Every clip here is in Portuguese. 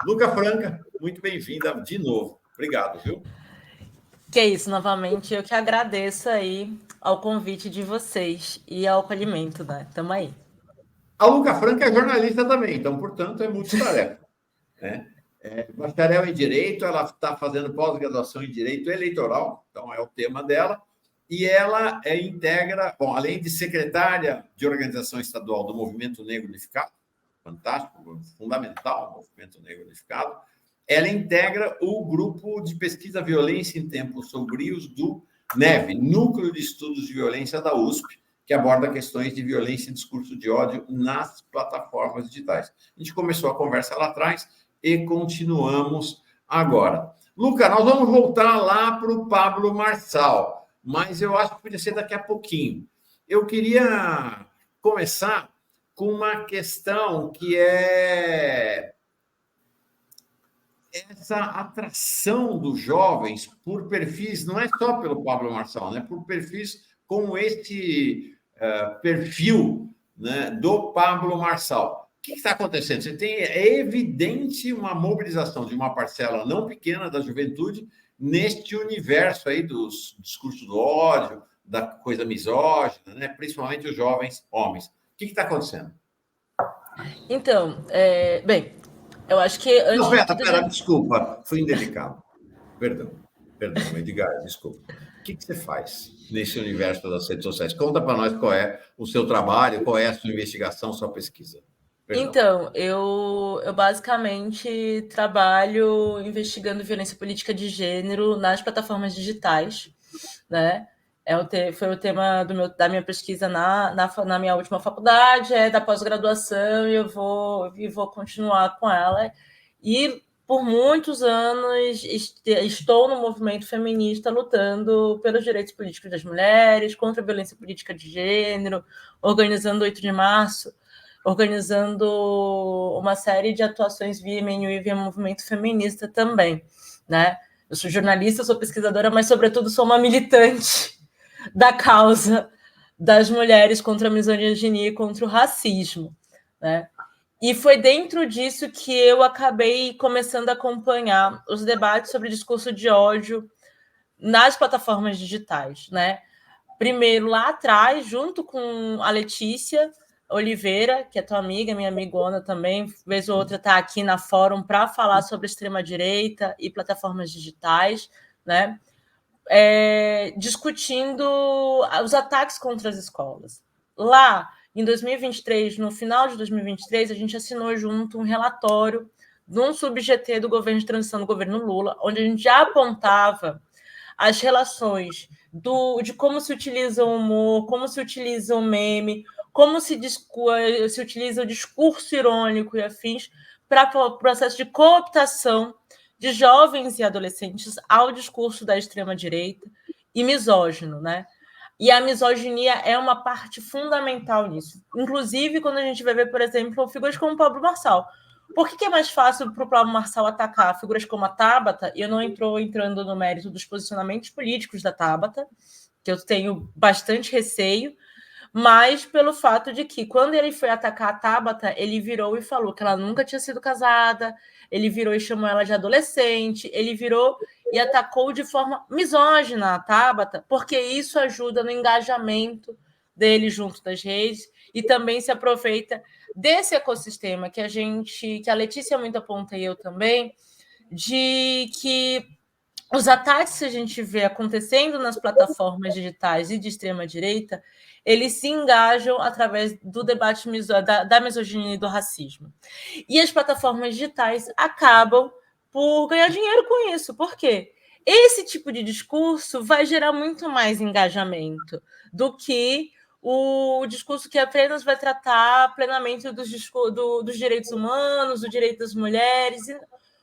Luca Franca, muito bem-vinda de novo. Obrigado, viu? Que é isso, novamente, eu que agradeço aí ao convite de vocês e ao acolhimento, né? Tamo aí. A Luca Franca é jornalista também, então, portanto, é multitarefa, né? Bacharel em Direito, ela está fazendo pós-graduação em Direito Eleitoral, então é o tema dela, e ela integra, bom, além de secretária de organização estadual do Movimento Negro Unificado, fantástico, fundamental, Movimento Negro Unificado, ela integra o grupo de pesquisa Violência em Tempos Sombrios do NEV, Núcleo de Estudos de Violência da USP, que aborda questões de violência e discurso de ódio nas plataformas digitais. A gente começou a conversa lá atrás e continuamos agora. Luca, nós vamos voltar lá para o Pablo Marçal, mas eu acho que podia ser daqui a pouquinho. Eu queria começar com uma questão que é essa atração dos jovens por perfis, não é só pelo Pablo Marçal, né? Por perfis como este perfil, né, do Pablo Marçal. O que está acontecendo? É evidente uma mobilização de uma parcela não pequena da juventude neste universo aí dos discursos do ódio, da coisa misógina, né? Principalmente os jovens homens. O que está acontecendo? Então, bem, eu acho que Não, antes de tudo a pera, gente. desculpa, fui indelicado. Perdão, Edgar, desculpa. O que você faz nesse universo das redes sociais? Conta para nós qual é o seu trabalho, qual é a sua investigação, sua pesquisa. Perdão. Então, eu basicamente trabalho investigando violência política de gênero nas plataformas digitais, né? Foi o tema da minha pesquisa na minha última faculdade, da pós-graduação, e vou continuar com ela. E por muitos anos estou no movimento feminista lutando pelos direitos políticos das mulheres, contra a violência política de gênero, organizando 8 de março, organizando uma série de atuações via MNU e via movimento feminista também, né? Eu sou jornalista, sou pesquisadora, mas, sobretudo, sou uma militante da causa das mulheres contra a misoginia e contra o racismo, né? E foi dentro disso que eu acabei começando a acompanhar os debates sobre discurso de ódio nas plataformas digitais, né? Primeiro, lá atrás, junto com a Letícia Oliveira, que é tua amiga, minha amigona também, vez ou outra está aqui na fórum para falar sobre extrema-direita e plataformas digitais, né? Discutindo os ataques contra as escolas. Lá, em 2023, no final de 2023, a gente assinou junto um relatório de um sub-GT do governo de transição do governo Lula, onde a gente já apontava as relações de como se utiliza o humor, como se utiliza o meme, como se utiliza o discurso irônico e afins para o processo de cooptação de jovens e adolescentes ao discurso da extrema-direita e misógino, né? E a misoginia é uma parte fundamental nisso. Inclusive, quando a gente vai ver, por exemplo, figuras como o Pablo Marçal. Por que é mais fácil para o Pablo Marçal atacar figuras como a Tabata? E eu não entrando no mérito dos posicionamentos políticos da Tabata, que eu tenho bastante receio, mas pelo fato de que, quando ele foi atacar a Tabata, ele virou e falou que ela nunca tinha sido casada, ele virou e chamou ela de adolescente, ele virou e atacou de forma misógina a Tabata, porque isso ajuda no engajamento dele junto das redes e também se aproveita desse ecossistema que a Letícia muito aponta e eu também, de que os ataques que a gente vê acontecendo nas plataformas digitais e de extrema-direita, eles se engajam através do debate da misoginia e do racismo. E as plataformas digitais acabam por ganhar dinheiro com isso. Por quê? Esse tipo de discurso vai gerar muito mais engajamento do que o discurso que apenas vai tratar plenamente dos direitos humanos, do direito das mulheres.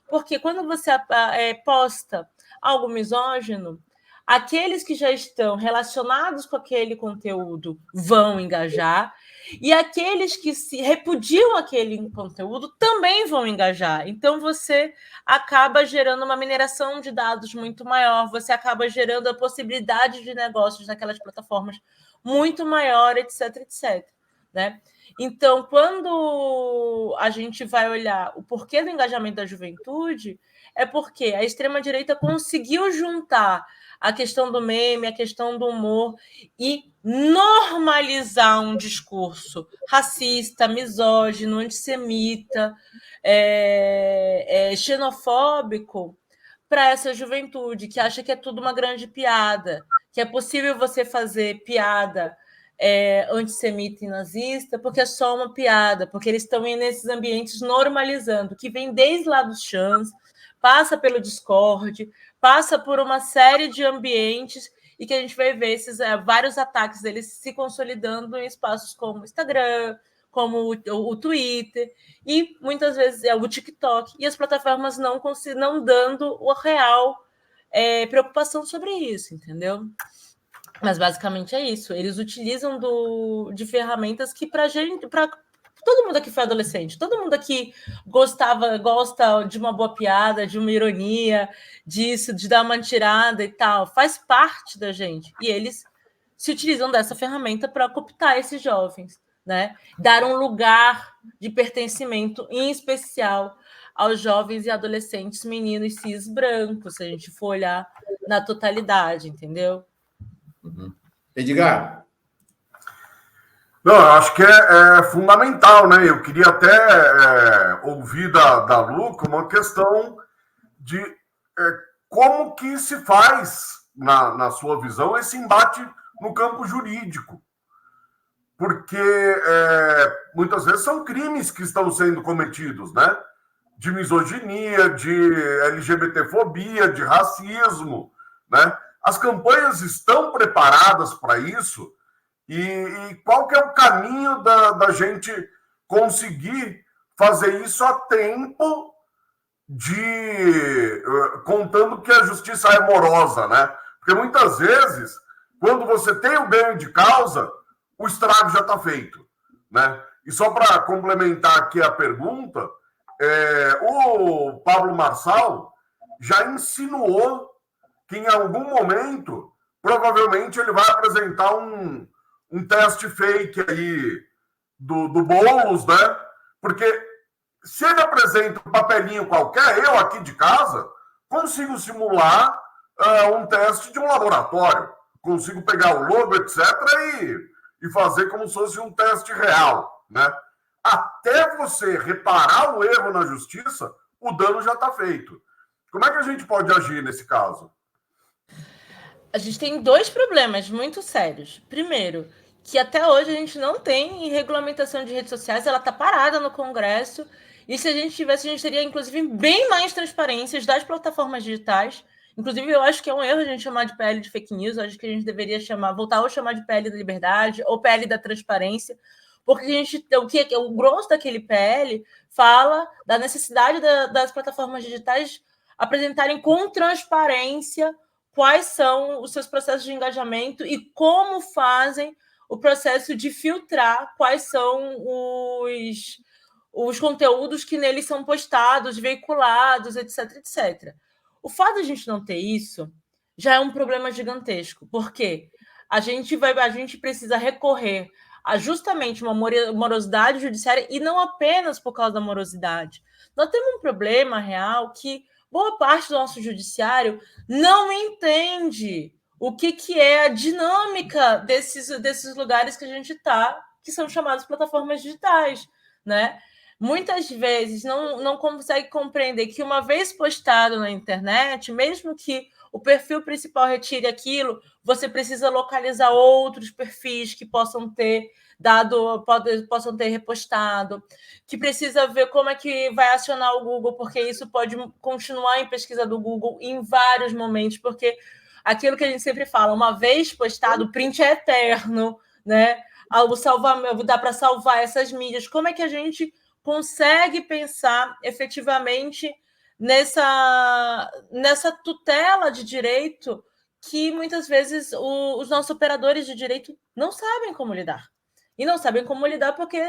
Porque quando você posta algo misógino, aqueles que já estão relacionados com aquele conteúdo vão engajar, e aqueles que se repudiam aquele conteúdo também vão engajar. Então, você acaba gerando uma mineração de dados muito maior, você acaba gerando a possibilidade de negócios naquelas plataformas muito maior, etc, etc. Né? Então, quando a gente vai olhar o porquê do engajamento da juventude, é porque a extrema-direita conseguiu juntar a questão do meme, a questão do humor e normalizar um discurso racista, misógino, antissemita, xenofóbico para essa juventude que acha que é tudo uma grande piada, que é possível você fazer piada antissemita e nazista, porque é só uma piada, porque eles estão nesses ambientes normalizando, que vem desde lá dos chans, passa pelo Discord, passa por uma série de ambientes e que a gente vai ver esses vários ataques deles se consolidando em espaços como o Instagram, como o Twitter e muitas vezes o TikTok, e as plataformas não dando o real preocupação sobre isso, entendeu? Mas basicamente é isso. Eles utilizam de ferramentas que para todo mundo aqui foi adolescente, todo mundo aqui gosta de uma boa piada, de uma ironia, disso, de dar uma tirada e tal, faz parte da gente. E eles se utilizam dessa ferramenta para cooptar esses jovens, né? Dar um lugar de pertencimento, em especial aos jovens e adolescentes meninos cis brancos, se a gente for olhar na totalidade, entendeu? Uhum. Edgar? Não, eu acho que é fundamental, né? Eu queria até ouvir da Luca uma questão de como que se faz, na sua visão, esse embate no campo jurídico. Porque muitas vezes são crimes que estão sendo cometidos, né? De misoginia, de LGBTfobia, de racismo, né? As campanhas estão preparadas para isso? E qual que é o caminho da gente conseguir fazer isso a tempo contando que a justiça é morosa, né? Porque muitas vezes, quando você tem o ganho de causa, o estrago já está feito, né? E só para complementar aqui a pergunta, o Pablo Marçal já insinuou que em algum momento, provavelmente, ele vai apresentar um teste fake aí do Boulos, né? Porque se ele apresenta um papelinho qualquer, eu aqui de casa consigo simular um teste de um laboratório. Consigo pegar o logo, etc., e fazer como se fosse um teste real, né? Até você reparar o erro na justiça, o dano já está feito. Como é que a gente pode agir nesse caso? A gente tem dois problemas muito sérios. Primeiro, que até hoje a gente não tem regulamentação de redes sociais, ela está parada no Congresso, e se a gente tivesse, a gente teria, inclusive, bem mais transparências das plataformas digitais. Inclusive, eu acho que é um erro a gente chamar de PL de fake news, eu acho que a gente deveria voltar a chamar de PL da liberdade ou PL da transparência, porque o grosso daquele PL fala da necessidade das plataformas digitais apresentarem com transparência quais são os seus processos de engajamento e como fazem o processo de filtrar quais são os conteúdos que neles são postados, veiculados, etc, etc. O fato de a gente não ter isso já é um problema gigantesco, porque a gente precisa recorrer a justamente uma morosidade judiciária, e não apenas por causa da morosidade. Nós temos um problema real que boa parte do nosso judiciário não entende o que é a dinâmica desses lugares que a gente está, que são chamados plataformas digitais, né? Muitas vezes não consegue compreender que, uma vez postado na internet, mesmo que o perfil principal retire aquilo, você precisa localizar outros perfis que possam ter possam ter repostado, que precisa ver como é que vai acionar o Google, porque isso pode continuar em pesquisa do Google em vários momentos, porque aquilo que a gente sempre fala, uma vez postado, o print é eterno, né? Dá para salvar essas mídias. Como é que a gente consegue pensar efetivamente nessa tutela de direito que muitas vezes os nossos operadores de direito não sabem como lidar? E não sabem como lidar porque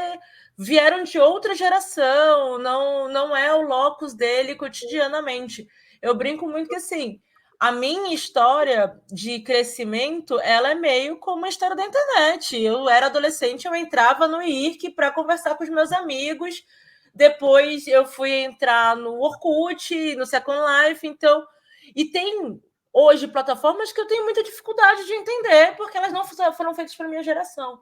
vieram de outra geração, não é o locus dele cotidianamente. Eu brinco muito que, assim, a minha história de crescimento, ela é meio como a história da internet. Eu era adolescente, eu entrava no IRC para conversar com os meus amigos. Depois eu fui entrar no Orkut, no Second Life, então... E tem hoje plataformas que eu tenho muita dificuldade de entender, porque elas não foram feitas para a minha geração.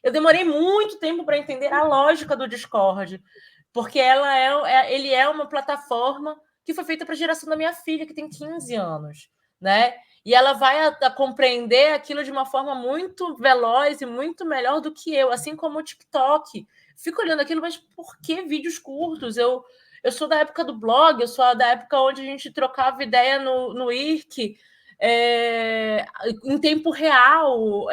Eu demorei muito tempo para entender a lógica do Discord, porque ele é uma plataforma que foi feita para a geração da minha filha, que tem 15 anos, né? E ela vai a compreender aquilo de uma forma muito veloz e muito melhor do que eu, assim como o TikTok. Fico olhando aquilo, mas por que vídeos curtos? Eu sou da época do blog, eu sou da época onde a gente trocava ideia no IRC, em tempo real,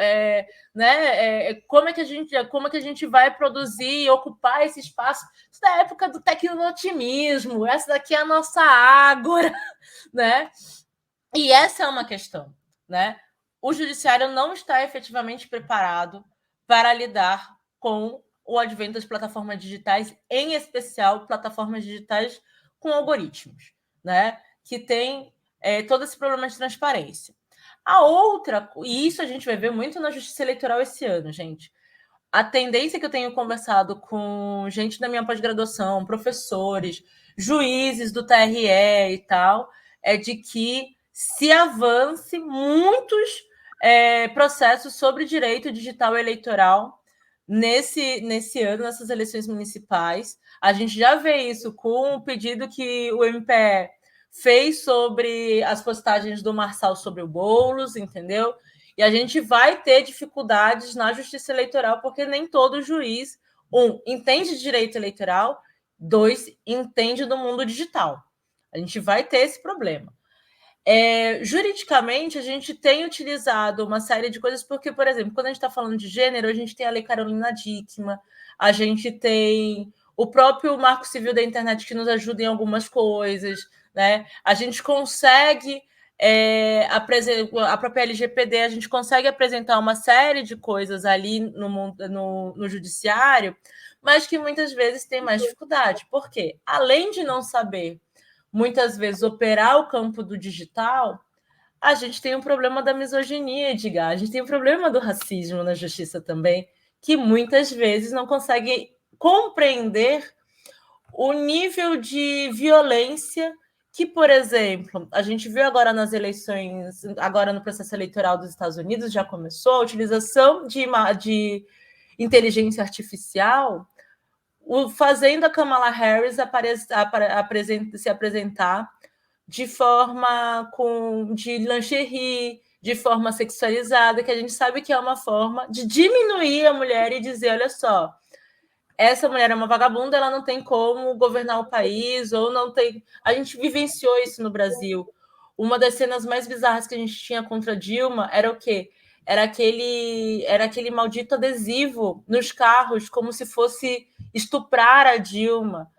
né? Como é que a gente vai produzir e ocupar esse espaço? Isso é da época do tecno-otimismo, essa daqui é a nossa ágora, né? E essa é uma questão, né? O judiciário não está efetivamente preparado para lidar com o advento das plataformas digitais, em especial plataformas digitais com algoritmos, né? Que tem todo esse problema de transparência. A outra, e isso a gente vai ver muito na justiça eleitoral esse ano, gente. A tendência que eu tenho conversado com gente da minha pós-graduação, professores, juízes do TRE e tal, é de que se avance muitos processos sobre direito digital eleitoral nesse ano, nessas eleições municipais. A gente já vê isso com o pedido que o MPE fez sobre as postagens do Marçal sobre o Boulos, entendeu? E a gente vai ter dificuldades na justiça eleitoral, porque nem todo juiz, entende de direito eleitoral, 2, entende do mundo digital. A gente vai ter esse problema. Juridicamente, a gente tem utilizado uma série de coisas, porque, por exemplo, quando a gente está falando de gênero, a gente tem a Lei Carolina Dickmann, a gente tem o próprio Marco Civil da Internet que nos ajuda em algumas coisas, né? A gente consegue, a própria LGPD, a gente consegue apresentar uma série de coisas ali no judiciário, mas que muitas vezes tem mais dificuldade. Por quê? Além de não saber muitas vezes operar o campo do digital, a gente tem um problema da misoginia, Edgar. A gente tem um problema do racismo na justiça também, que muitas vezes não consegue compreender o nível de violência que, por exemplo, a gente viu agora nas eleições, agora no processo eleitoral dos Estados Unidos, já começou a utilização de inteligência artificial, fazendo a Kamala Harris se apresentar de forma de lingerie, de forma sexualizada, que a gente sabe que é uma forma de diminuir a mulher e dizer, olha só, essa mulher é uma vagabunda, ela não tem como governar o país, ou não tem... A gente vivenciou isso no Brasil. Uma das cenas mais bizarras que a gente tinha contra Dilma era o quê? Era aquele maldito adesivo nos carros, como se fosse estuprar a Dilma.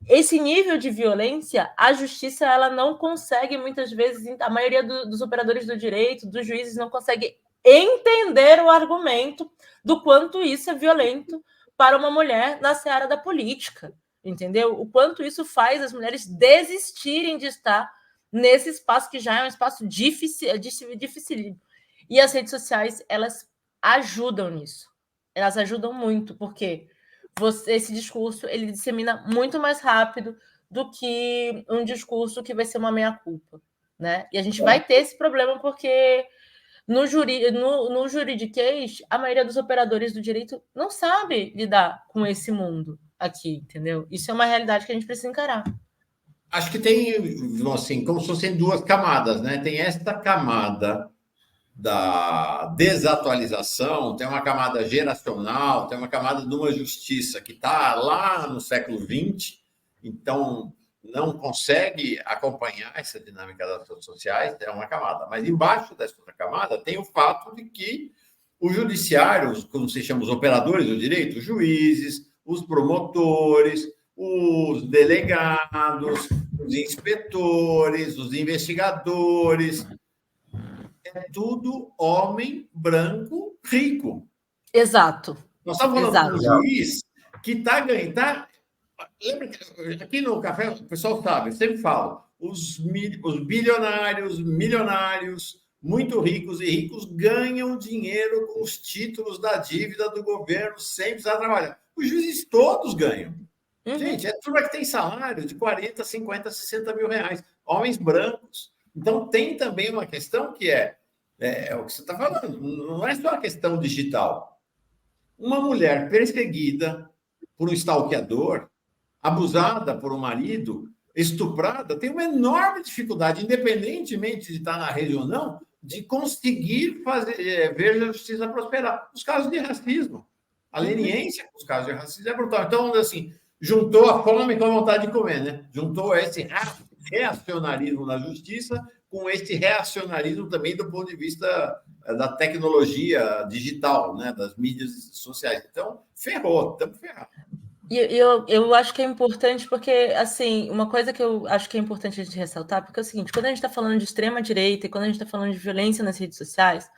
Esse nível de violência, a justiça ela não consegue, muitas vezes, a maioria dos operadores do direito, dos juízes, não consegue entender o argumento do quanto isso é violento para uma mulher na seara da política, entendeu? O quanto isso faz as mulheres desistirem de estar nesse espaço que já é um espaço difícil. E as redes sociais, elas ajudam nisso. Elas ajudam muito, porque esse discurso ele dissemina muito mais rápido do que um discurso que vai ser uma meia-culpa, né? E a gente vai ter esse problema porque no juridiquês, a maioria dos operadores do direito não sabe lidar com esse mundo aqui, entendeu? Isso é uma realidade que a gente precisa encarar. Acho que tem, assim, como se fossem duas camadas, né? Tem esta camada da desatualização, tem uma camada geracional, tem uma camada de uma justiça que está lá no século XX, então não consegue acompanhar essa dinâmica das redes sociais, é uma camada. Mas embaixo dessa outra camada tem o fato de que o judiciário, como se chama, os operadores do direito, os juízes, os promotores, os delegados, os inspetores, os investigadores, é tudo homem branco rico. Exato. Nós estamos falando de um juiz que está ganhando. lembra que aqui no café, o pessoal sabe, eu sempre falo, os bilionários, milionários, muito ricos e ricos ganham dinheiro com os títulos da dívida do governo sem precisar trabalhar. Os juízes todos ganham. Gente, é turma que tem salário de 40, 50, 60 mil reais. Homens brancos. Então, tem também uma questão que é o que você está falando. Não é só a questão digital. Uma mulher perseguida por um stalkeador, abusada por um marido, estuprada, tem uma enorme dificuldade, independentemente de estar na rede ou não, de conseguir ver a justiça prosperar. Os casos de racismo. A leniência com os casos de racismo é brutal. Então, assim, juntou a fome com a vontade de comer, né? Juntou esse reacionarismo na justiça com esse reacionarismo também do ponto de vista da tecnologia digital, né? Das mídias sociais. Então, estamos ferrados. E eu acho que é importante porque, assim, uma coisa que eu acho que é importante a gente ressaltar, porque é o seguinte, quando a gente está falando de extrema-direita e quando a gente está falando de violência nas redes sociais,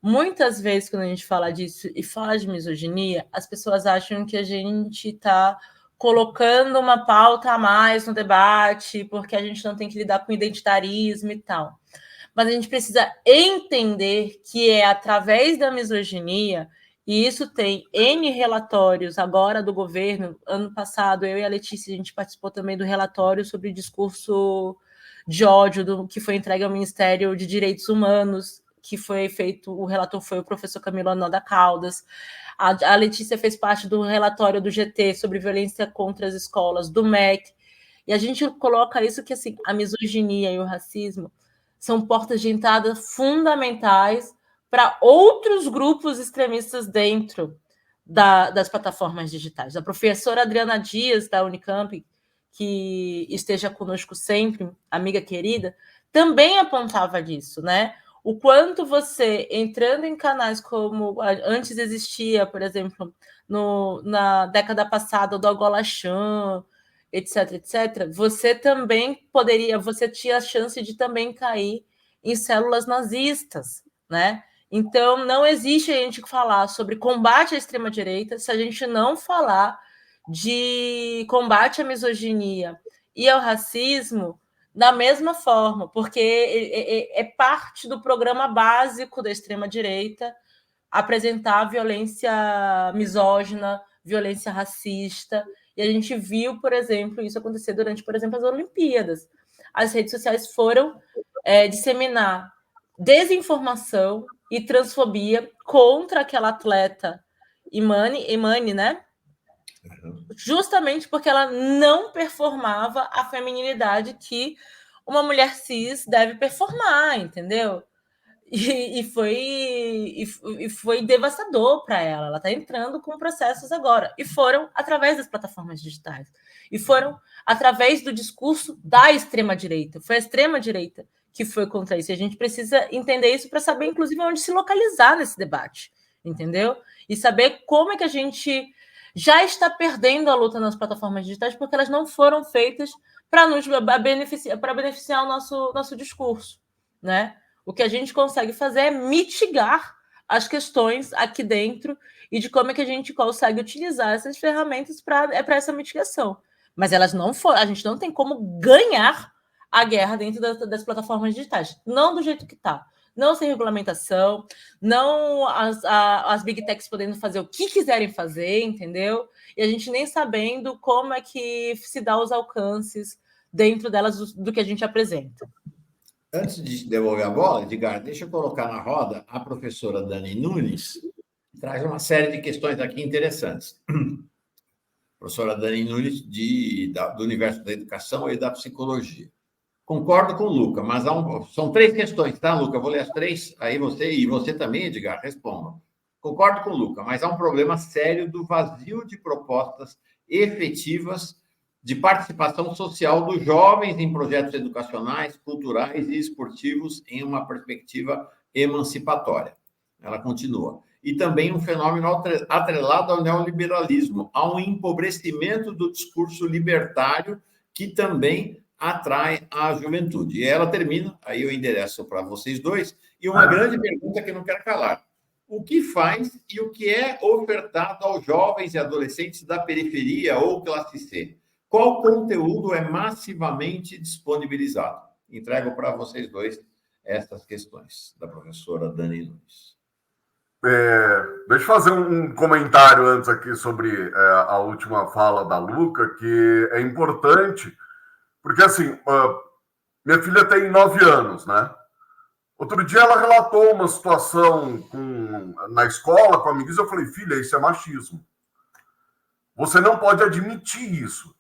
muitas vezes quando a gente fala disso e fala de misoginia, as pessoas acham que a gente está colocando uma pauta a mais no debate, porque a gente não tem que lidar com identitarismo e tal. Mas a gente precisa entender que é através da misoginia, e isso tem N relatórios agora do governo. Ano passado, eu e a Letícia, a gente participou também do relatório sobre o discurso de ódio que foi entregue ao Ministério de Direitos Humanos, que foi feito, o relator foi o professor Camilo Anoda Caldas. A Letícia fez parte do relatório do GT sobre violência contra as escolas, do MEC. E a gente coloca isso que, assim, a misoginia e o racismo são portas de entrada fundamentais para outros grupos extremistas dentro das plataformas digitais. A professora Adriana Dias, da Unicamp, que esteja conosco sempre, amiga querida, também apontava disso, né? O quanto você, entrando em canais como antes existia, por exemplo, na década passada, do Agolachan, etc., você também você tinha a chance de também cair em células nazistas, né? Então, não existe a gente falar sobre combate à extrema-direita se a gente não falar de combate à misoginia e ao racismo da mesma forma, porque é parte do programa básico da extrema-direita apresentar violência misógina, violência racista, e a gente viu, por exemplo, isso acontecer durante, por exemplo, as Olimpíadas. As redes sociais foram disseminar desinformação e transfobia contra aquela atleta Imani, né? Justamente porque ela não performava a feminilidade que uma mulher cis deve performar, entendeu? E foi devastador para ela. Ela está entrando com processos agora. E foram através das plataformas digitais. E foram através do discurso da extrema-direita. Foi a extrema-direita que foi contra isso. E a gente precisa entender isso para saber, inclusive, onde se localizar nesse debate, entendeu? E saber como é que a gente já está perdendo a luta nas plataformas digitais porque elas não foram feitas para beneficiar o nosso discurso, né? O que a gente consegue fazer é mitigar as questões aqui dentro e de como é que a gente consegue utilizar essas ferramentas para essa mitigação. Mas elas não foram, a gente não tem como ganhar a guerra dentro das plataformas digitais. Não do jeito que está. Não sem regulamentação, não as big techs podendo fazer o que quiserem fazer, entendeu? E a gente nem sabendo como é que se dá os alcances dentro delas do que a gente apresenta. Antes de devolver a bola, Edgar, deixa eu colocar na roda a professora Dani Nunes, que traz uma série de questões aqui interessantes. Professora Dani Nunes, do Universo da Educação e da Psicologia. Concordo com o Luca, mas são 3 questões, tá, Luca? Eu vou ler as 3, aí você também, Edgar, respondam. Concordo com o Luca, mas há um problema sério do vazio de propostas efetivas de participação social dos jovens em projetos educacionais, culturais e esportivos em uma perspectiva emancipatória. Ela continua. E também um fenômeno atrelado ao neoliberalismo, a um empobrecimento do discurso libertário que também atrai a juventude. E ela termina, aí eu endereço para vocês dois, e uma grande pergunta que eu não quero calar. O que faz e o que é ofertado aos jovens e adolescentes da periferia ou classe C? qual conteúdo é massivamente disponibilizado? Entrego para vocês dois essas questões, da professora Dani Nunes. Deixa eu fazer um comentário antes aqui sobre a última fala da Luca, que é importante, porque assim, minha filha tem 9 anos, né? Outro dia ela relatou uma situação na escola com amigos, eu falei, filha, isso é machismo. Você não pode admitir isso.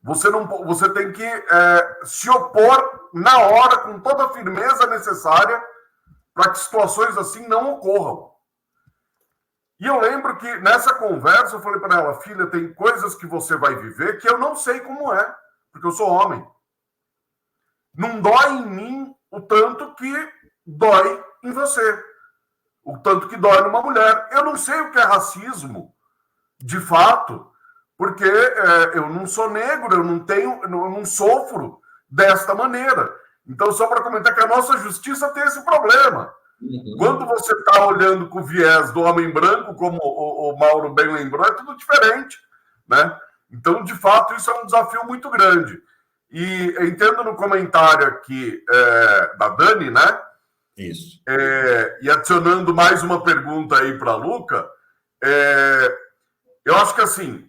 Você tem que se opor na hora, com toda a firmeza necessária, para que situações assim não ocorram. E eu lembro que nessa conversa eu falei para ela, filha, tem coisas que você vai viver que eu não sei como é, porque eu sou homem. Não dói em mim o tanto que dói em você, o tanto que dói numa mulher. Eu não sei o que é racismo, de fato, porque eu não sou negro, eu não sofro desta maneira. Então, só para comentar que a nossa justiça tem esse problema. Uhum. Quando você está olhando com o viés do homem branco, como o Mauro bem lembrou, é tudo diferente, né? Então, de fato, isso é um desafio muito grande. E entendo no comentário aqui da Dani, né? Isso. E adicionando mais uma pergunta aí para a Luca, eu acho que assim,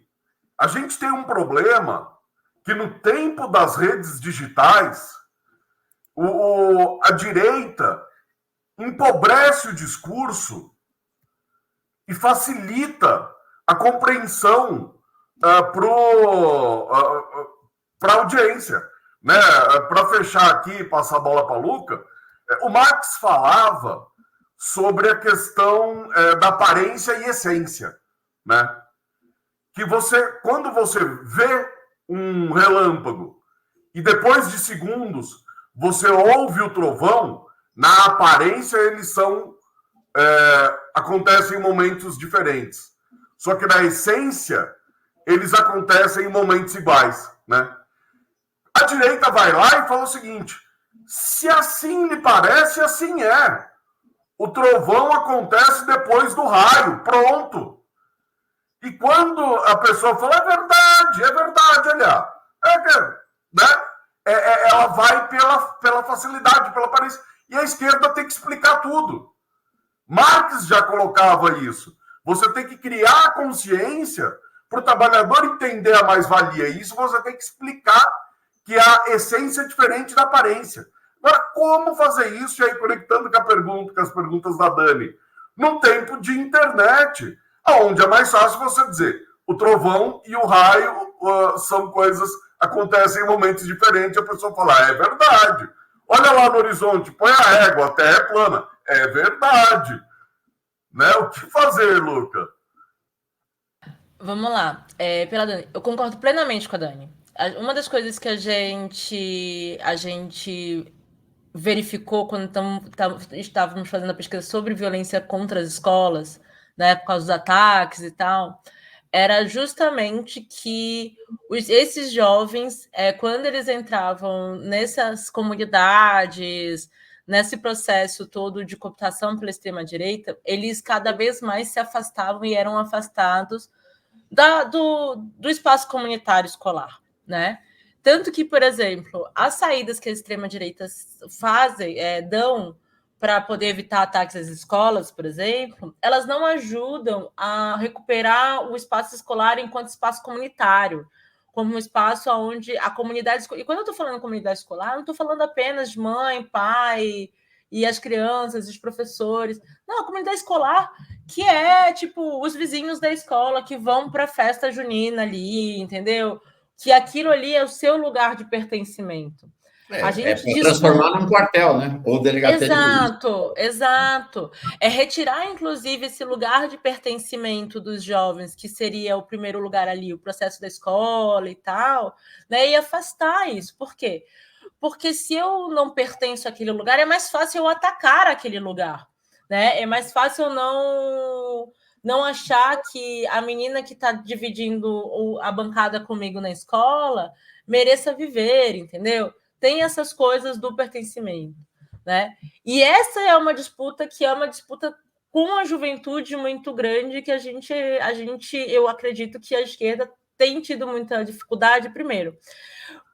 a gente tem um problema que no tempo das redes digitais, a direita empobrece o discurso e facilita a compreensão para a audiência. Né? Para fechar aqui e passar a bola para a Luca, o Marx falava sobre a questão da aparência e essência. Né? Que quando você vê um relâmpago e depois de segundos você ouve o trovão, na aparência eles acontecem em momentos diferentes. Só que na essência eles acontecem em momentos iguais, né? A direita vai lá e fala o seguinte, se assim lhe parece, assim é. O trovão acontece depois do raio, pronto. E quando a pessoa fala, é verdade, olha, né? Ela vai pela facilidade, pela aparência. E a esquerda tem que explicar tudo. Marx já colocava isso. Você tem que criar a consciência para o trabalhador entender a mais-valia. E isso você tem que explicar que a essência é diferente da aparência. Agora, como fazer isso? E aí, conectando com as perguntas da Dani. Num tempo de internet, onde é mais fácil você dizer o trovão e o raio são coisas, acontecem em momentos diferentes, a pessoa fala, é verdade. Olha lá no horizonte, põe a régua, a terra é plana. É verdade. Né? O que fazer, Luca? Vamos lá. Pela Dani, eu concordo plenamente com a Dani. Uma das coisas que a gente verificou quando estávamos fazendo a pesquisa sobre violência contra as escolas, né, por causa dos ataques e tal, era justamente que esses jovens, quando eles entravam nessas comunidades, nesse processo todo de cooptação pela extrema-direita, eles cada vez mais se afastavam e eram afastados do espaço comunitário escolar, né? Tanto que, por exemplo, as saídas que a extrema-direita dão para poder evitar ataques às escolas, por exemplo, elas não ajudam a recuperar o espaço escolar enquanto espaço comunitário, como um espaço onde a comunidade... E quando eu estou falando comunidade escolar, eu não estou falando apenas de mãe, pai e as crianças, os professores. Não, a comunidade escolar, que é, tipo, os vizinhos da escola que vão para a festa junina ali, entendeu? Que aquilo ali é o seu lugar de pertencimento. A gente para transformar num quartel, né? Ou delegacia de polícia. Exato. É retirar, inclusive, esse lugar de pertencimento dos jovens, que seria o primeiro lugar ali, o processo da escola e tal, né? E afastar isso. Por quê? Porque se eu não pertenço àquele lugar, é mais fácil eu atacar aquele lugar, né? É mais fácil eu não achar que a menina que está dividindo a bancada comigo na escola mereça viver, entendeu? Tem essas coisas do pertencimento, né? E essa é uma disputa que é uma disputa com a juventude muito grande que eu acredito que a esquerda tem tido muita dificuldade, primeiro,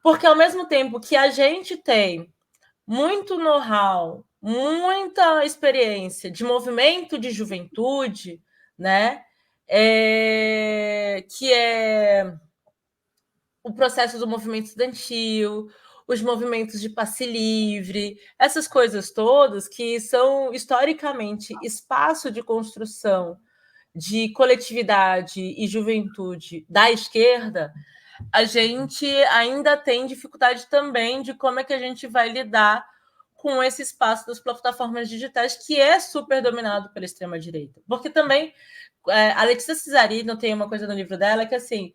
porque ao mesmo tempo que a gente tem muito know-how, muita experiência de movimento de juventude, né? Que é o processo do movimento estudantil, os movimentos de passe livre, essas coisas todas que são historicamente espaço de construção de coletividade e juventude da esquerda, a gente ainda tem dificuldade também de como é que a gente vai lidar com esse espaço das plataformas digitais, que é super dominado pela extrema-direita. Porque também, a Letícia Cesarino tem uma coisa no livro dela que, assim,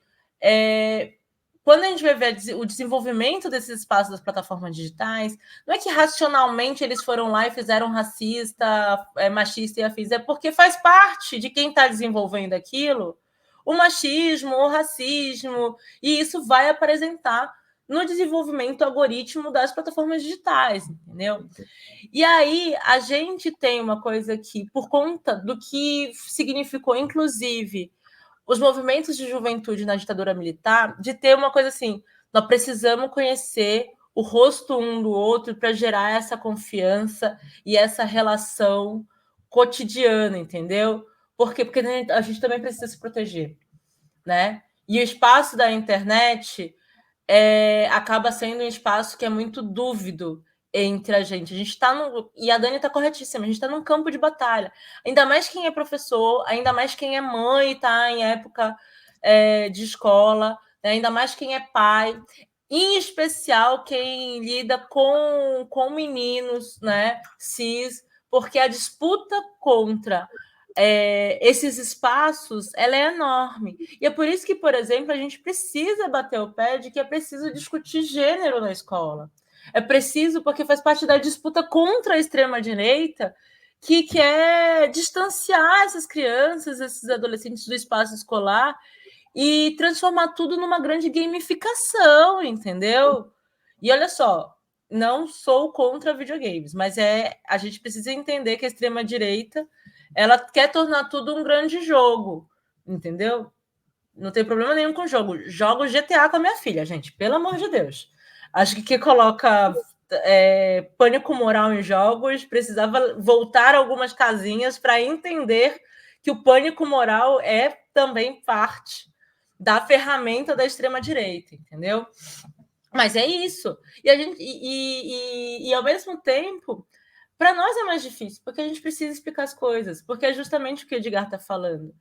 quando a gente vai ver o desenvolvimento desses espaços das plataformas digitais, não é que racionalmente eles foram lá e fizeram racista, machista e afins, é porque faz parte de quem está desenvolvendo aquilo o machismo, o racismo, e isso vai apresentar no desenvolvimento algoritmo das plataformas digitais, entendeu? E aí a gente tem uma coisa que, por conta do que significou, inclusive, os movimentos de juventude na ditadura militar, de ter uma coisa assim, nós precisamos conhecer o rosto um do outro para gerar essa confiança e essa relação cotidiana, entendeu? Por quê? Porque a gente também precisa se proteger, né? E o espaço da internet acaba sendo um espaço que é muito dúvido entre a gente. A gente está no... E a Dani está corretíssima, a gente está num campo de batalha. Ainda mais quem é professor, ainda mais quem é mãe e está em época de escola, né? Ainda mais quem é pai, em especial quem lida com meninos, né, cis, porque a disputa contra esses espaços ela é enorme. E é por isso que, por exemplo, a gente precisa bater o pé de que é preciso discutir gênero na escola. É preciso, porque faz parte da disputa contra a extrema-direita, que quer distanciar essas crianças, esses adolescentes do espaço escolar e transformar tudo numa grande gamificação, entendeu? E olha só, não sou contra videogames, mas a gente precisa entender que a extrema-direita ela quer tornar tudo um grande jogo, entendeu? Não tem problema nenhum com o jogo. Jogo GTA com a minha filha, gente, pelo amor de Deus. Acho que quem coloca pânico moral em jogos precisava voltar algumas casinhas para entender que o pânico moral é também parte da ferramenta da extrema-direita, entendeu? Mas é isso. E ao mesmo tempo, para nós é mais difícil, porque a gente precisa explicar as coisas, porque é justamente o que o Edgar está falando.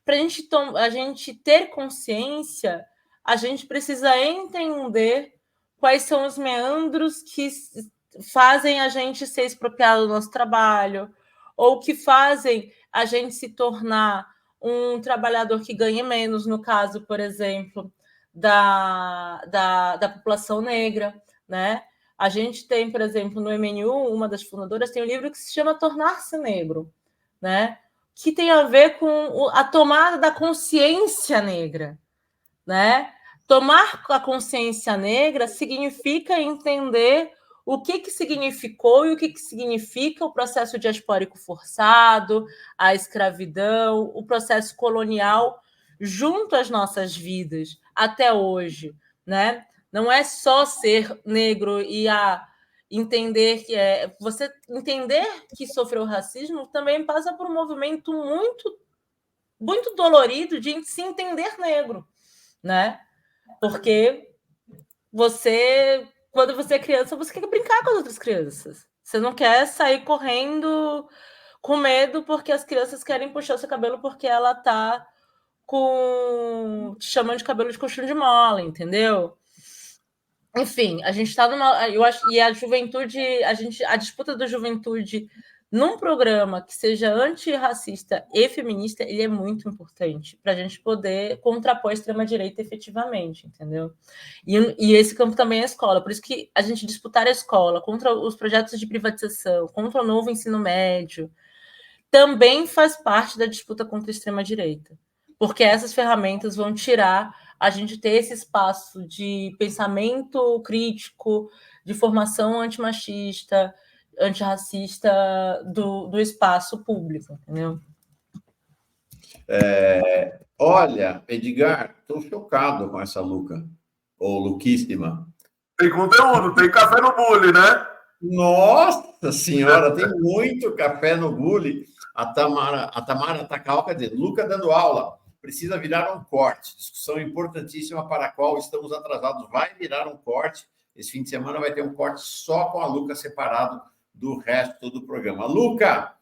Para a gente ter consciência, a gente precisa entender quais são os meandros que fazem a gente ser expropriado do nosso trabalho, ou que fazem a gente se tornar um trabalhador que ganhe menos, no caso, por exemplo, da população negra, né? A gente tem, por exemplo, no MNU, uma das fundadoras tem um livro que se chama Tornar-se Negro, né? Que tem a ver com a tomada da consciência negra, né? Tomar a consciência negra significa entender o que significou e o que significa o processo diaspórico forçado, a escravidão, o processo colonial junto às nossas vidas até hoje, né? Não é só ser negro e entender que você entender que sofreu racismo também passa por um movimento muito, muito dolorido de se entender negro, né? Porque quando você é criança, você quer brincar com as outras crianças. Você não quer sair correndo com medo porque as crianças querem puxar o seu cabelo porque ela tá te chamando de cabelo de colchão de mola, entendeu? Enfim, a gente está numa. Eu acho, e a juventude, a disputa da juventude num programa que seja antirracista e feminista, ele é muito importante para a gente poder contrapor a extrema-direita efetivamente, entendeu? E esse campo também é a escola. Por isso que a gente disputar a escola contra os projetos de privatização, contra o novo ensino médio, também faz parte da disputa contra a extrema-direita. Porque essas ferramentas vão tirar a gente ter esse espaço de pensamento crítico, de formação antimachista, antirracista do espaço público, entendeu? Olha, Edgar, estou chocado com essa Luca, ou Luquíssima. Tem conteúdo, tem café no bule, né? Nossa Senhora, tem muito café no bule. A Tamara Takaoka diz, Luca dando aula, precisa virar um corte. Discussão importantíssima para a qual estamos atrasados. Vai virar um corte. Esse fim de semana vai ter um corte só com a Luca separado do resto do programa. Luca,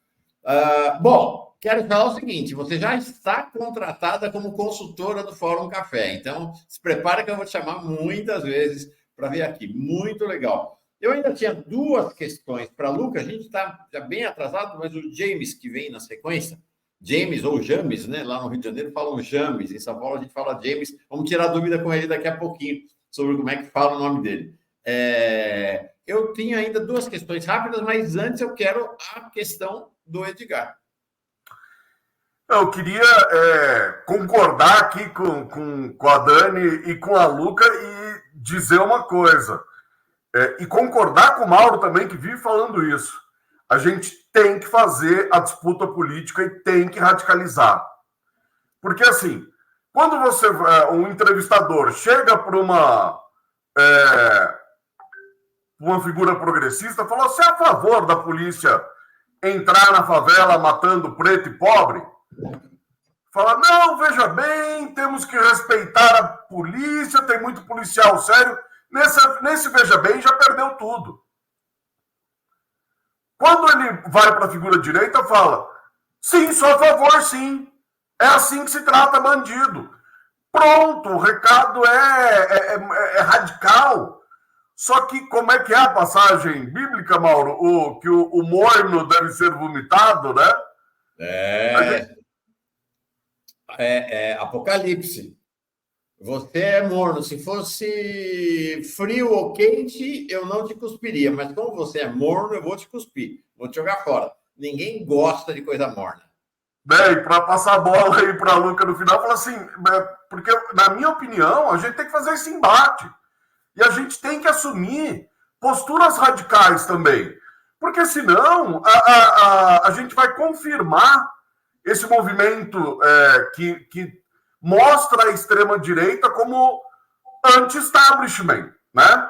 bom, quero falar o seguinte, você já está contratada como consultora do Fórum Café, então se prepara que eu vou te chamar muitas vezes para vir aqui. Muito legal. Eu ainda tinha duas questões para a Luca, a gente está já bem atrasado, mas o James, que vem na sequência, James ou James, né? Lá no Rio de Janeiro falam James, em São Paulo a gente fala James, vamos tirar dúvida com ele daqui a pouquinho sobre como é que fala o nome dele. Eu tinha ainda duas questões rápidas, mas antes eu quero a questão do Edgar. Eu queria concordar aqui com a Dani e com a Luca e dizer uma coisa. E concordar com o Mauro também, que vive falando isso. A gente tem que fazer a disputa política e tem que radicalizar. Porque, assim, quando um entrevistador chega para uma figura progressista, fala, você é a favor da polícia entrar na favela matando preto e pobre? Fala, não, veja bem, temos que respeitar a polícia, tem muito policial sério. Nesse veja bem, já perdeu tudo. Quando ele vai para a figura direita, fala, sim, sou a favor, sim. É assim que se trata bandido. Pronto, o recado é radical. Só que como é que é a passagem bíblica, Mauro? Que o morno deve ser vomitado, né? Apocalipse. Você é morno. Se fosse frio ou quente, eu não te cuspiria. Mas como você é morno, eu vou te cuspir. Vou te jogar fora. Ninguém gosta de coisa morna. Bem, para passar a bola aí para a Luca no final, fala assim, porque, na minha opinião, a gente tem que fazer esse embate. E a gente tem que assumir posturas radicais também. Porque senão a gente vai confirmar esse movimento que mostra a extrema-direita como anti-establishment, né?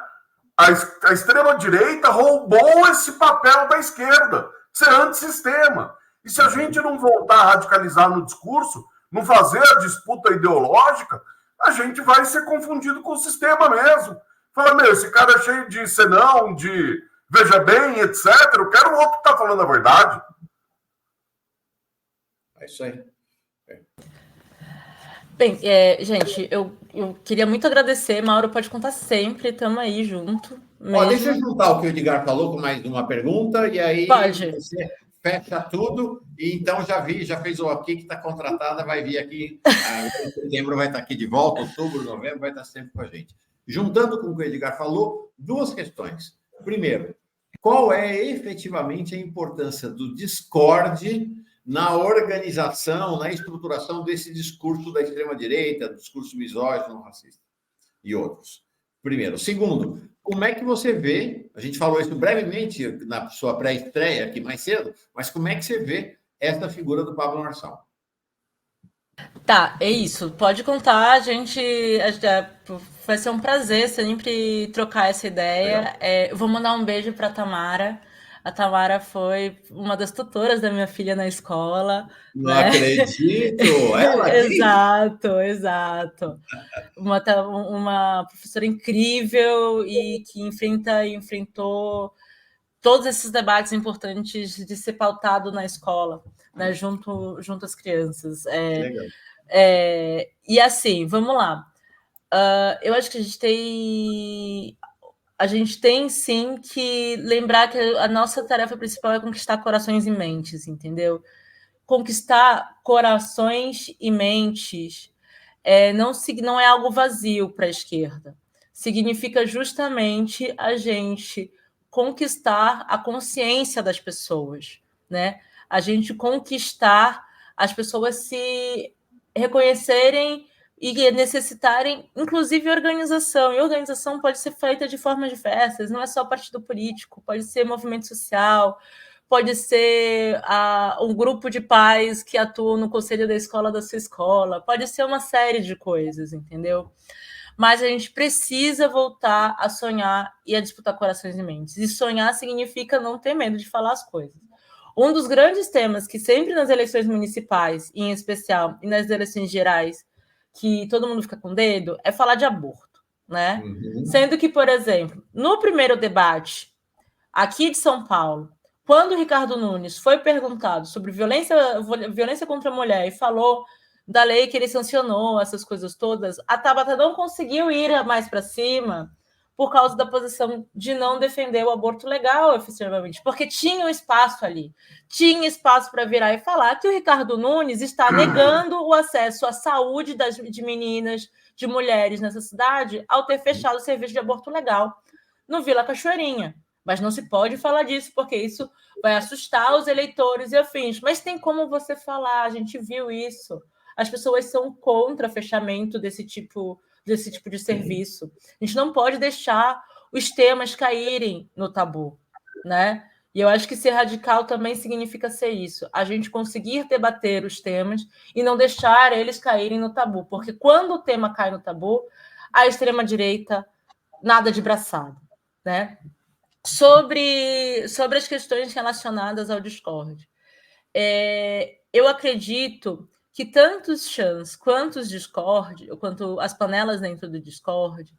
A extrema-direita roubou esse papel da esquerda, ser antissistema. E se a gente não voltar a radicalizar no discurso, não fazer a disputa ideológica, a gente vai ser confundido com o sistema mesmo. Fala, esse cara é cheio de senão, de veja bem, etc. Eu quero o outro que está falando a verdade. É isso aí. Bem, gente, eu queria muito agradecer. Mauro, pode contar sempre, estamos aí junto. Deixa eu juntar o que o Edgar falou com mais uma pergunta, e aí você fecha tudo, e então já fez o aqui que está contratada, vai vir aqui, em setembro vai estar aqui de volta, outubro, novembro, vai estar sempre com a gente. Juntando com o que o Edgar falou, duas questões. Primeiro, qual é efetivamente a importância do Discord na organização, na estruturação desse discurso da extrema-direita, do discurso misógino, racista e outros? Primeiro. Segundo, como é que você vê, a gente falou isso brevemente na sua pré-estreia aqui mais cedo, mas como é que você vê essa figura do Pablo Marçal? Tá, é isso. Pode contar, vai ser um prazer sempre trocar essa ideia. Eu vou mandar um beijo para a Tamara. A Tamara foi uma das tutoras da minha filha na escola. Não acredito! Ela Exato. Uma professora incrível e que enfrentou todos esses debates importantes de ser pautado na escola, né, junto às crianças. Legal. E assim, vamos lá. Eu acho que a gente tem sim que lembrar que a nossa tarefa principal é conquistar corações e mentes, entendeu? Conquistar corações e mentes não é algo vazio para a esquerda. Significa justamente a gente conquistar a consciência das pessoas, né? A gente conquistar as pessoas se reconhecerem e necessitarem, inclusive, organização. E organização pode ser feita de formas diversas, não é só partido político, pode ser movimento social, pode ser um grupo de pais que atuam no conselho da escola da sua escola, pode ser uma série de coisas, entendeu? Mas a gente precisa voltar a sonhar e a disputar corações e mentes. E sonhar significa não ter medo de falar as coisas. Um dos grandes temas que sempre nas eleições municipais, em especial, e nas eleições gerais, que todo mundo fica com dedo, é falar de aborto, né? Uhum. Sendo que, por exemplo, no primeiro debate aqui de São Paulo, quando o Ricardo Nunes foi perguntado sobre violência contra a mulher e falou da lei que ele sancionou, essas coisas todas, a Tabata não conseguiu ir mais para cima por causa da posição de não defender o aborto legal, efetivamente, porque tinha um espaço ali, tinha espaço para virar e falar que o Ricardo Nunes está negando o acesso à saúde de meninas, de mulheres nessa cidade, ao ter fechado o serviço de aborto legal no Vila Cachoeirinha. Mas não se pode falar disso, porque isso vai assustar os eleitores e afins. Mas tem como você falar, a gente viu isso. As pessoas são contra o fechamento desse tipo de serviço. A gente não pode deixar os temas caírem no tabu, né? E eu acho que ser radical também significa ser isso. A gente conseguir debater os temas e não deixar eles caírem no tabu. Porque quando o tema cai no tabu, a extrema-direita nada de braçada, né? Sobre as questões relacionadas ao Discord. Eu acredito que tanto os chans quanto os Discord, quanto as panelas dentro do Discord,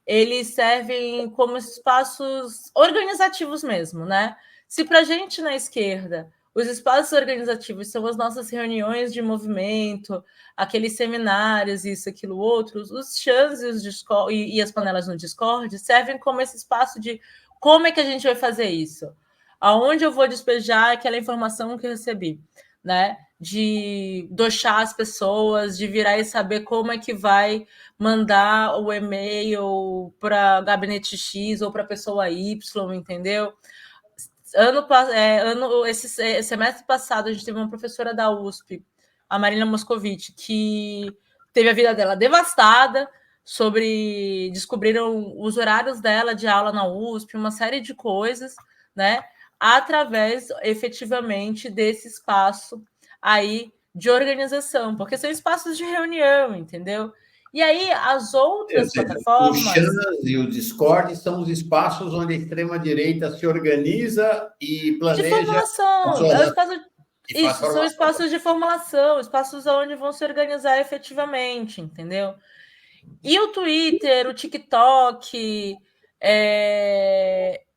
eles servem como espaços organizativos mesmo, né? Se para a gente na esquerda os espaços organizativos são as nossas reuniões de movimento, aqueles seminários, isso, aquilo, outro, os chans e, os Discord, e as panelas no Discord servem como esse espaço de como é que a gente vai fazer isso? Aonde eu vou despejar aquela informação que eu recebi, né? De doxar as pessoas, de virar e saber como é que vai mandar o e-mail para gabinete X ou para pessoa Y, entendeu? Esse semestre passado, a gente teve uma professora da USP, a Marina Moscovici, que teve a vida dela devastada, descobriram os horários dela de aula na USP, uma série de coisas, né? Através, efetivamente, desse espaço aí de organização, porque são espaços de reunião, entendeu? E aí, as outras plataformas... O Chans e o Discord são os espaços onde a extrema-direita se organiza e planeja... De formulação, são espaços de formulação, espaços onde vão se organizar efetivamente, entendeu? E o Twitter, o TikTok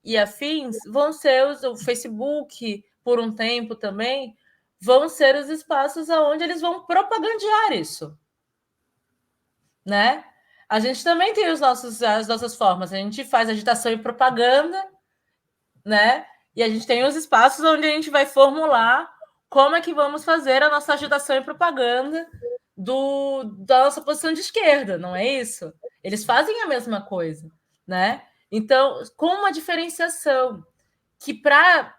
e afins vão ser o Facebook, por um tempo também, vão ser os espaços onde eles vão propagandear isso, né? A gente também tem as nossas formas, a gente faz agitação e propaganda, né? E a gente tem os espaços onde a gente vai formular como é que vamos fazer a nossa agitação e propaganda da nossa posição de esquerda, não é isso? Eles fazem a mesma coisa, né? Então, com uma diferenciação que para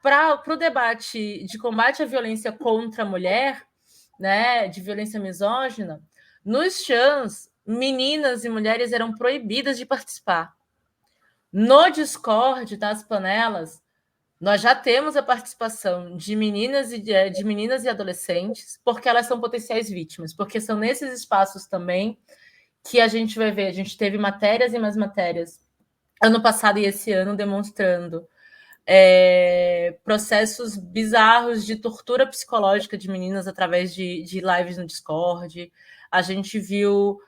o debate de combate à violência contra a mulher, né, de violência misógina, nos chans, meninas e mulheres eram proibidas de participar. No Discord das panelas, nós já temos a participação de meninas e adolescentes, porque elas são potenciais vítimas, porque são nesses espaços também que a gente vai ver. A gente teve matérias e mais matérias ano passado e esse ano demonstrando processos bizarros de tortura psicológica de meninas através de lives no Discord. A gente viu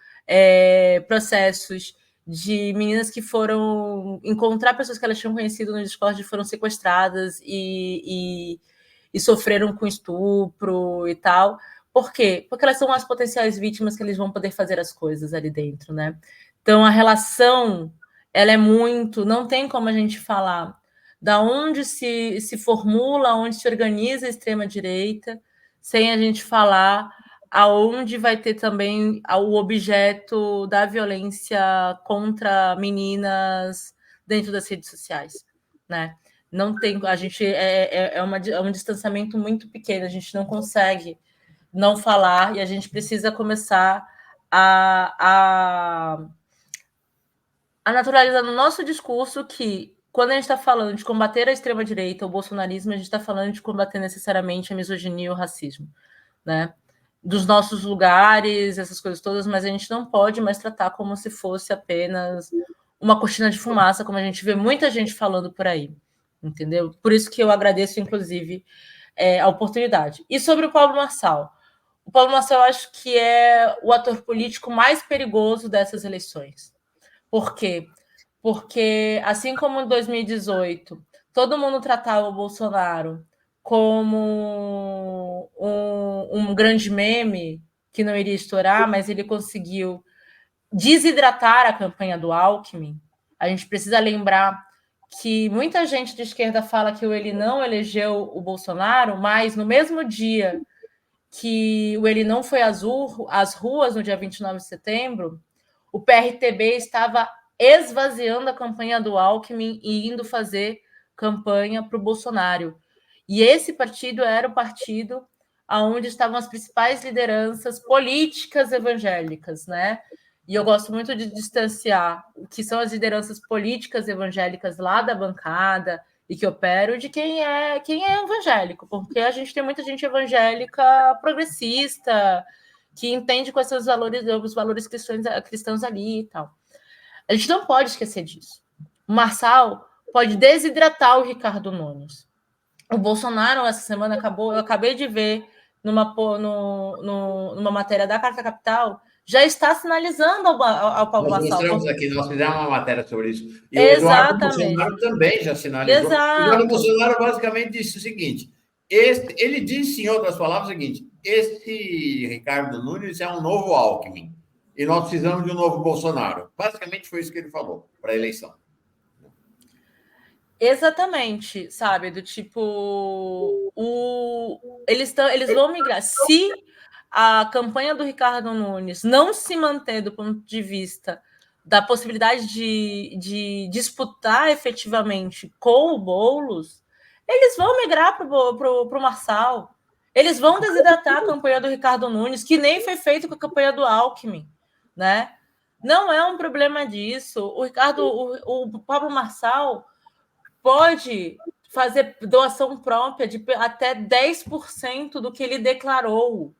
processos de meninas que foram encontrar pessoas que elas tinham conhecido no Discord e foram sequestradas e sofreram com estupro e tal. Por quê? Porque elas são as potenciais vítimas que eles vão poder fazer as coisas ali dentro, né? Então, a relação, ela é muito... Não tem como a gente falar da onde se formula, onde se organiza a extrema-direita, sem a gente falar aonde vai ter também o objeto da violência contra meninas dentro das redes sociais, né? Não tem, a gente é um distanciamento muito pequeno, a gente não consegue não falar e a gente precisa começar a naturalizar no nosso discurso que quando a gente está falando de combater a extrema-direita, o bolsonarismo, a gente está falando de combater necessariamente a misoginia e o racismo, né? Dos nossos lugares, essas coisas todas, mas a gente não pode mais tratar como se fosse apenas uma cortina de fumaça, como a gente vê muita gente falando por aí, entendeu? Por isso que eu agradeço, inclusive, a oportunidade. E sobre o Pablo Marçal. O Pablo Marçal, eu acho que é o ator político mais perigoso dessas eleições. Por quê? Porque, assim como em 2018, todo mundo tratava o Bolsonaro como um grande meme que não iria estourar, mas ele conseguiu desidratar a campanha do Alckmin. A gente precisa lembrar que muita gente de esquerda fala que ele não elegeu o Bolsonaro, mas no mesmo dia que ele não foi às ruas, no dia 29 de setembro, o PRTB estava esvaziando a campanha do Alckmin e indo fazer campanha para o Bolsonaro. E esse partido era o partido onde estavam as principais lideranças políticas evangélicas, né? E eu gosto muito de distanciar o que são as lideranças políticas evangélicas lá da bancada e que operam de quem é evangélico, porque a gente tem muita gente evangélica progressista, que entende quais são os valores cristãos ali e tal. A gente não pode esquecer disso. O Marçal pode desidratar o Ricardo Nunes. O Bolsonaro, essa semana, eu acabei de ver numa matéria da Carta Capital, já está sinalizando ao Paulo Marçal. Nós mostramos aqui, nós fizemos uma matéria sobre isso. E Exatamente. O Eduardo Bolsonaro também já sinalizou. Exato. O Eduardo Bolsonaro basicamente disse o seguinte, ele disse, em outras palavras, o seguinte, esse Ricardo Nunes é um novo Alckmin, e nós precisamos de um novo Bolsonaro. Basicamente foi isso que ele falou para a eleição. Exatamente, sabe? Do tipo, eles vão migrar. Se a campanha do Ricardo Nunes não se manter do ponto de vista da possibilidade de disputar efetivamente com o Boulos, eles vão migrar para o Marçal. Eles vão desidratar a campanha do Ricardo Nunes, que nem foi feito com a campanha do Alckmin, né? Não é um problema disso. O Pablo Marçal pode fazer doação própria de até 10% do que ele declarou.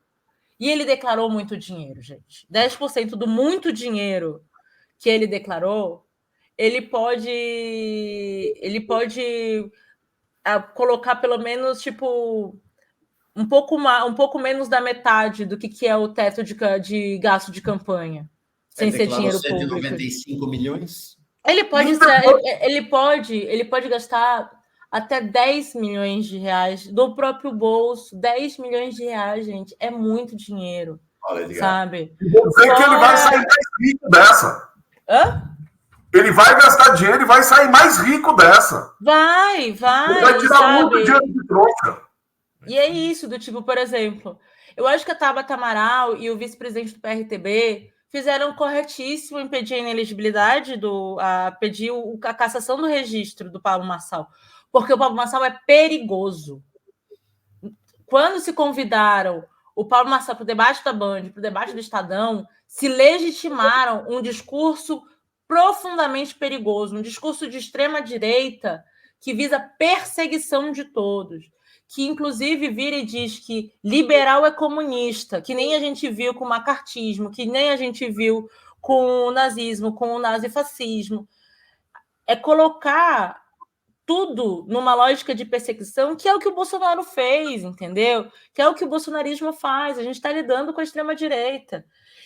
E ele declarou muito dinheiro, gente. 10% do muito dinheiro que ele declarou, ele pode colocar pelo menos tipo um pouco menos da metade do que é o teto de gasto de campanha, sem ser dinheiro público. 195 milhões. Ele pode gastar até 10 milhões de reais do próprio bolso. 10 milhões de reais, gente, é muito dinheiro. Olha, sabe? Vou dizer que ele vai sair mais rico dessa. Hã? Ele vai gastar dinheiro e vai sair mais rico dessa. Vai. Ele vai tirar muito dinheiro de trouxa. E é isso, do tipo, por exemplo, eu acho que a Tabata Amaral e o vice-presidente do PRTB fizeram corretíssimo em pedir a inelegibilidade, pedir a cassação do registro do Pablo Marçal, porque o Pablo Marçal é perigoso. Quando se convidaram o Pablo Marçal para o debate da Band, para o debate do Estadão, se legitimaram um discurso profundamente perigoso, um discurso de extrema-direita que visa perseguição de todos, que inclusive vira e diz que liberal é comunista, que nem a gente viu com o macartismo, que nem a gente viu com o nazismo, com o nazifascismo. É colocar tudo numa lógica de perseguição, que é o que o Bolsonaro fez, entendeu? Que é o que o bolsonarismo faz. A gente está lidando com a extrema-direita.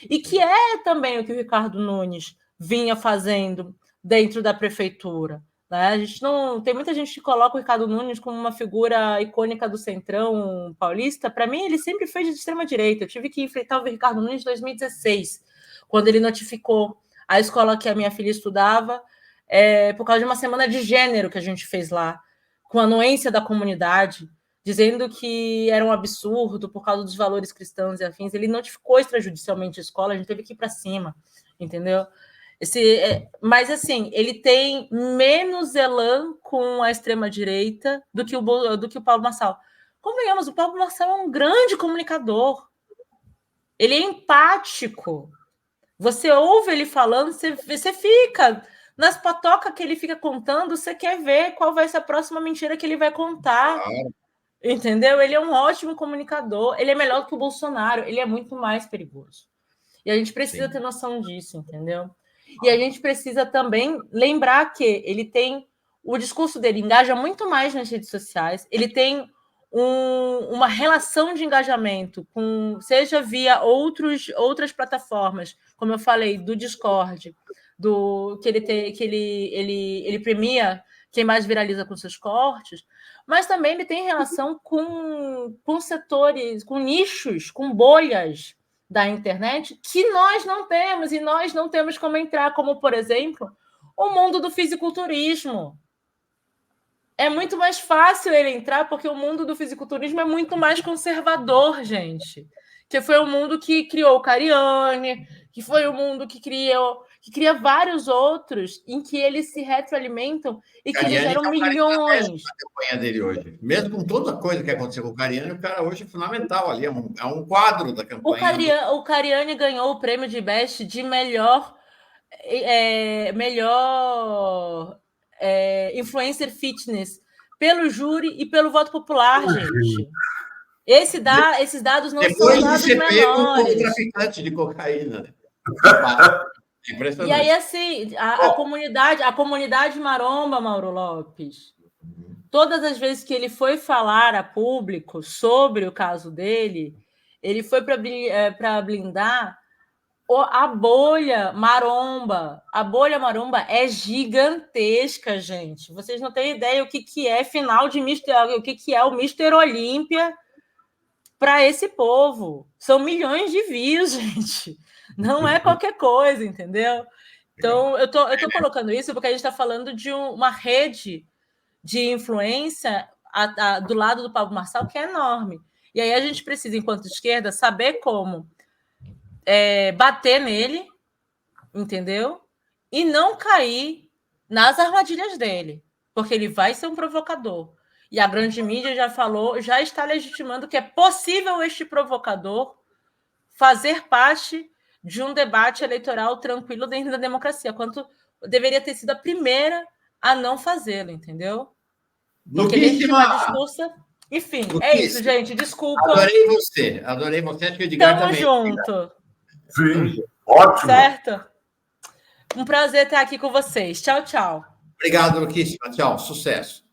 E que é também o que o Ricardo Nunes vinha fazendo dentro da prefeitura. Né? A gente não tem muita gente que coloca o Ricardo Nunes como uma figura icônica do Centrão paulista. Para mim, ele sempre foi de extrema-direita. Eu tive que enfrentar o Ricardo Nunes em 2016, quando ele notificou a escola que a minha filha estudava, por causa de uma semana de gênero que a gente fez lá, com a anuência da comunidade, dizendo que era um absurdo por causa dos valores cristãos e afins. Ele notificou extrajudicialmente a escola, a gente teve que ir para cima, entendeu? Mas, assim, ele tem menos elan com a extrema-direita do que o Pablo Marçal. Convenhamos, o Pablo Marçal é um grande comunicador. Ele é empático. Você ouve ele falando, você fica Nas patocas que ele fica contando, você quer ver qual vai ser a próxima mentira que ele vai contar. Claro. Entendeu? Ele é um ótimo comunicador. Ele é melhor que o Bolsonaro. Ele é muito mais perigoso. E a gente precisa ter noção disso, entendeu? E a gente precisa também lembrar que ele tem... O discurso dele engaja muito mais nas redes sociais. Ele tem uma relação de engajamento, seja via outras plataformas, como eu falei, do Discord, que ele premia quem mais viraliza com seus cortes, mas também ele tem relação com setores, com nichos, com bolhas da internet que nós não temos, e nós não temos como entrar, como, por exemplo, o mundo do fisiculturismo. É muito mais fácil ele entrar, porque o mundo do fisiculturismo é muito mais conservador, gente. Que foi o mundo que criou o Cariani, que foi o mundo que cria vários outros, em que eles se retroalimentam e que eles geram milhões. A campanha dele hoje. Mesmo com toda a coisa que aconteceu com o Cariani, o cara hoje é fundamental ali, é um quadro da campanha. O Cariani ganhou o prêmio de Best de melhor influencer fitness pelo júri e pelo voto popular, gente. Esses dados não são dados menores. Depois de ser pego como traficante de cocaína. Né? É impressionante. E aí, assim, a comunidade maromba, Mauro Lopes, todas as vezes que ele foi falar a público sobre o caso dele, ele foi para blindar a bolha maromba. A bolha maromba é gigantesca, gente. Vocês não têm ideia o que é final de o que é o Mr. Olímpia para esse povo. São milhões de views, gente. Não é qualquer coisa, entendeu? Então, eu tô colocando isso porque a gente está falando de uma rede de influência do lado do Pablo Marçal que é enorme. E aí a gente precisa, enquanto esquerda, saber como bater nele, entendeu? E não cair nas armadilhas dele, porque ele vai ser um provocador. E a grande mídia já está legitimando que é possível este provocador fazer parte de um debate eleitoral tranquilo dentro da democracia, quanto deveria ter sido a primeira a não fazê-lo, entendeu? Porque legitimar discurso... Enfim, é isso, gente. Desculpa. Adorei você. Acho que o Edgar também. Tamo junto. Sim, ótimo. Certo? Um prazer estar aqui com vocês. Tchau, tchau. Obrigado, Luquíssima. Tchau, sucesso.